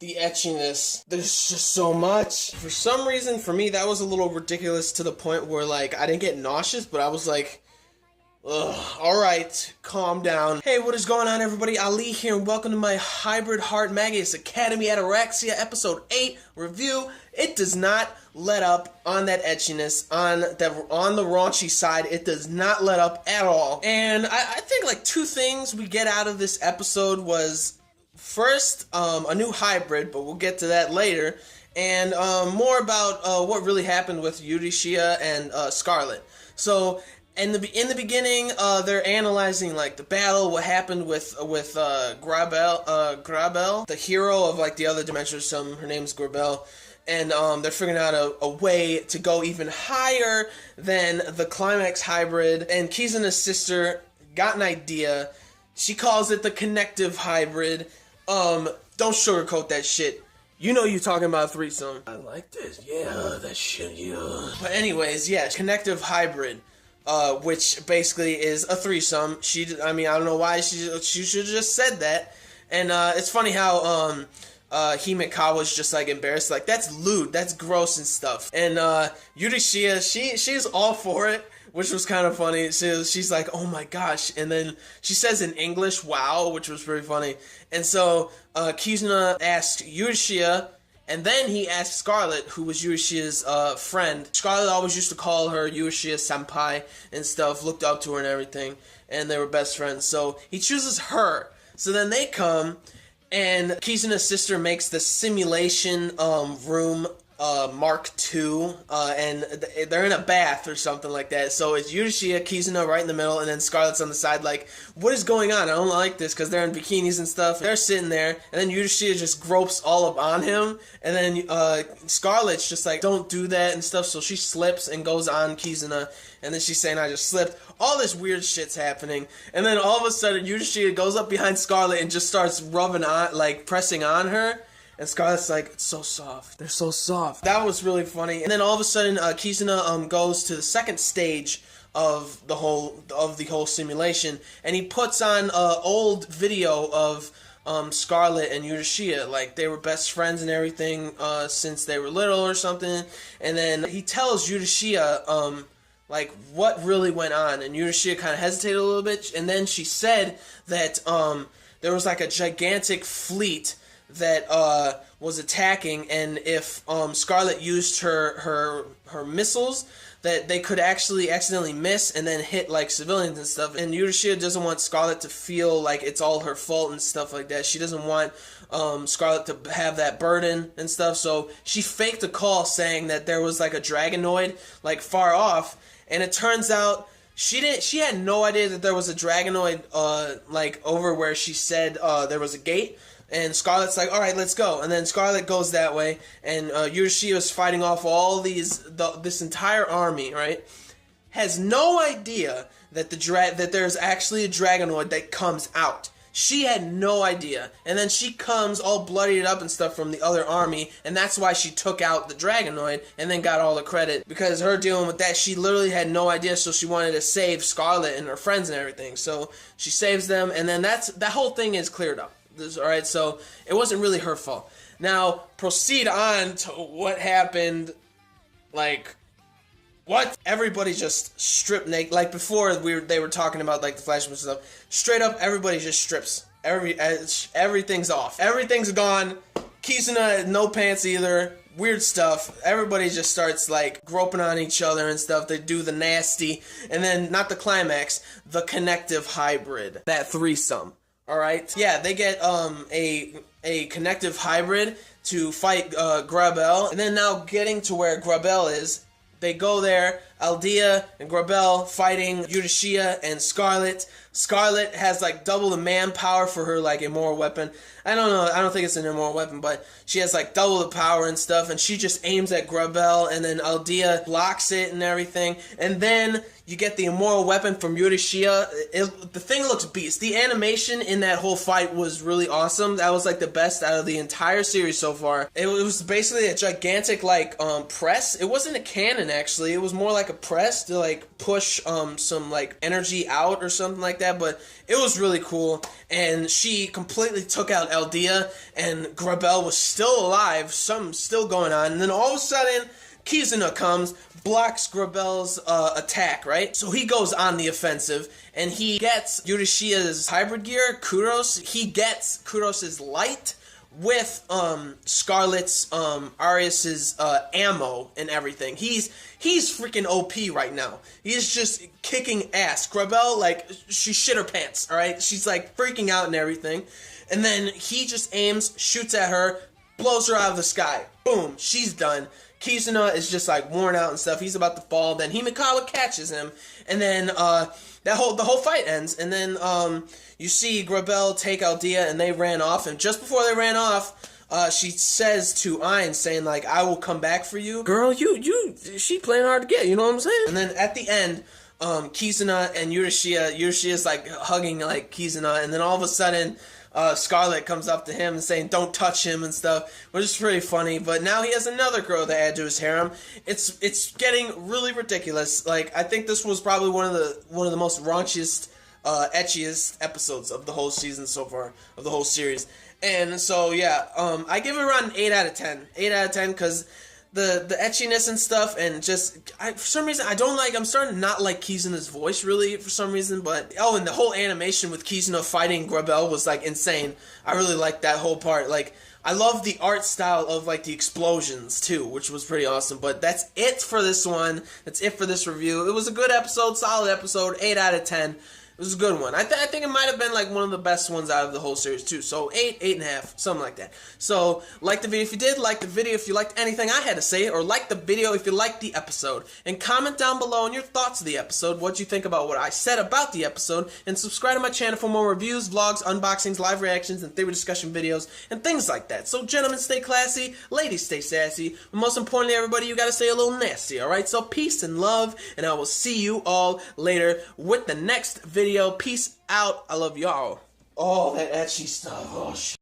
the etchiness. There's just so much. For some reason, for me, that was a little ridiculous to the point where, like, I didn't get nauseous, but I was like, ugh, alright, calm down. Hey, what is going on, everybody? Ali here, and welcome to my Hybrid Heart Magus Academy Ataraxia Episode 8 review. It does not let up on that etchiness, on the raunchy side. It does not let up at all. And I think, like, two things we get out of this episode was, first, a new hybrid, but we'll get to that later, and more about what really happened with Yurishiya and Scarlet. So, in the beginning, they're analyzing, like, the battle, what happened with Grabel, the hero of, like, the other dimensions. Her name's Grabel, and they're figuring out a way to go even higher than the Climax hybrid. And Kizuna's sister got an idea. She calls it the connective hybrid. Don't sugarcoat that shit. You know you're talking about threesome. I like this. Yeah, that shit, yeah. But anyways, yeah, connective hybrid. Which basically is a threesome. I don't know why she should have just said that. And it's funny how Himekawa's just like embarrassed, like, that's lewd, that's gross and stuff. And Yurishiya, she's all for it, which was kind of funny. She's like, oh my gosh, and then she says in English, wow, which was very funny. And so Kizuna asked Yurishiya, and then he asked Scarlet, who was Yurishiya's friend. Scarlet always used to call her Yurishiya senpai and stuff, looked up to her and everything, and they were best friends. So he chooses her. So then they come, and Kizuna's sister makes the simulation room Mark II, and they're in a bath or something like that. So it's Yurishiya, Kizuna right in the middle, and then Scarlet's on the side like, what is going on? I don't like this, because they're in bikinis and stuff. They're sitting there, and then Yurishiya just gropes all up on him, and then Scarlet's just like, don't do that and stuff, so she slips and goes on Kizuna, and then she's saying, I just slipped. All this weird shit's happening, and then all of a sudden Yurishiya goes up behind Scarlet and just starts rubbing on, like, pressing on her. And Scarlet's like, it's so soft. They're so soft. That was really funny. And then all of a sudden, Kizuna goes to the second stage of the whole simulation, and he puts on old video of Scarlet and Yurishiya, like they were best friends and everything since they were little or something. And then he tells Yurishiya like what really went on, and Yurishiya kind of hesitated a little bit, and then she said that there was like a gigantic fleet that was attacking, and if Scarlet used her missiles, that they could actually accidentally miss and then hit like civilians and stuff. And Yurishiya doesn't want Scarlet to feel like it's all her fault and stuff like that. She doesn't want Scarlet to have that burden and stuff, so she faked a call saying that there was like a Dragonoid like far off, and it turns out she had no idea that there was a Dragonoid like over where she said there was a gate. And Scarlet's like, all right, let's go. And then Scarlet goes that way, and Yurishiya is fighting off all this entire army, right? Has no idea that that there's actually a Dragonoid that comes out. She had no idea. And then she comes all bloodied up and stuff from the other army, and that's why she took out the Dragonoid and then got all the credit. Because her dealing with that, she literally had no idea, so she wanted to save Scarlet and her friends and everything. So she saves them, and then that whole thing is cleared up. Alright, so it wasn't really her fault. Now, proceed on to what happened, like, what? Everybody just stripped naked. Like, before, they were talking about, like, the flash and stuff. Straight up, everybody just strips. Everything's off. Everything's gone. Kizuna, no pants either. Weird stuff. Everybody just starts, like, groping on each other and stuff. They do the nasty. And then, not the climax, the connective hybrid. That threesome. Alright, yeah, they get a connective hybrid to fight Grabel, and then now getting to where Grabel is, they go there, Aldea and Grabel fighting Yurishiya and Scarlet. Scarlet has like double the manpower for her like immoral weapon. I don't know, I don't think it's an immoral weapon, but she has like double the power and stuff, and she just aims at Grabel, and then Aldea blocks it and everything, and then you get the immoral weapon from Yurishiya. The thing looks beast. The animation in that whole fight was really awesome. That was like the best out of the entire series so far. It was basically a gigantic like press. It wasn't a cannon actually. It was more like a press to like push some like energy out or something like that, but it was really cool. And she completely took out Eldia, and Grabel was still alive, something still going on, and then all of a sudden Kizuna comes, blocks Grabel's attack, right? So he goes on the offensive, and he gets Yurishia's hybrid gear, Kuros. He gets Kuros's light with Scarlet's Arius's ammo and everything. He's freaking OP right now. He's just kicking ass. Grabel, like, she shit her pants, alright? She's like freaking out and everything. And then he just aims, shoots at her, blows her out of the sky. Boom, she's done. Kizuna is just like worn out and stuff. He's about to fall. Then Himekawa catches him, and then the whole fight ends. And then you see Grabel take Eldia, and they ran off. And just before they ran off, she says to Ein, saying like, "I will come back for you, girl. She playing hard to get. You know what I'm saying?" And then at the end, Kizuna and Yurishia's like hugging like Kizuna, and then all of a sudden, Scarlet comes up to him and saying, "Don't touch him" and stuff, which is pretty funny. But now he has another girl to add to his harem. It's getting really ridiculous. Like, I think this was probably one of the most raunchiest, etchiest episodes of the whole season so far, of the whole series. And so yeah, I give it around an 8 out of 10. 8 out of 10 because the etchiness and stuff, and just for some reason I'm starting to not like Kizuna's voice really for some reason, but and the whole animation with Kizuna fighting Grabel was like insane. I really liked that whole part. Like, I love the art style of like the explosions too, which was pretty awesome. But that's it for this one. That's it for this review. It was a good episode, solid episode, 8 out of 10. It was a good one. I think it might have been like one of the best ones out of the whole series too. So 8, 8.5, something like that. So like the video if you did, like the video if you liked anything I had to say, or like the video if you liked the episode. And comment down below on your thoughts of the episode, what you think about what I said about the episode, and subscribe to my channel for more reviews, vlogs, unboxings, live reactions, and theory discussion videos, and things like that. So gentlemen, stay classy, ladies stay sassy, but most importantly everybody, you gotta stay a little nasty, alright? So peace and love, and I will see you all later with the next video. Peace out. I love y'all. Oh, that etchy stuff. Oh, shit.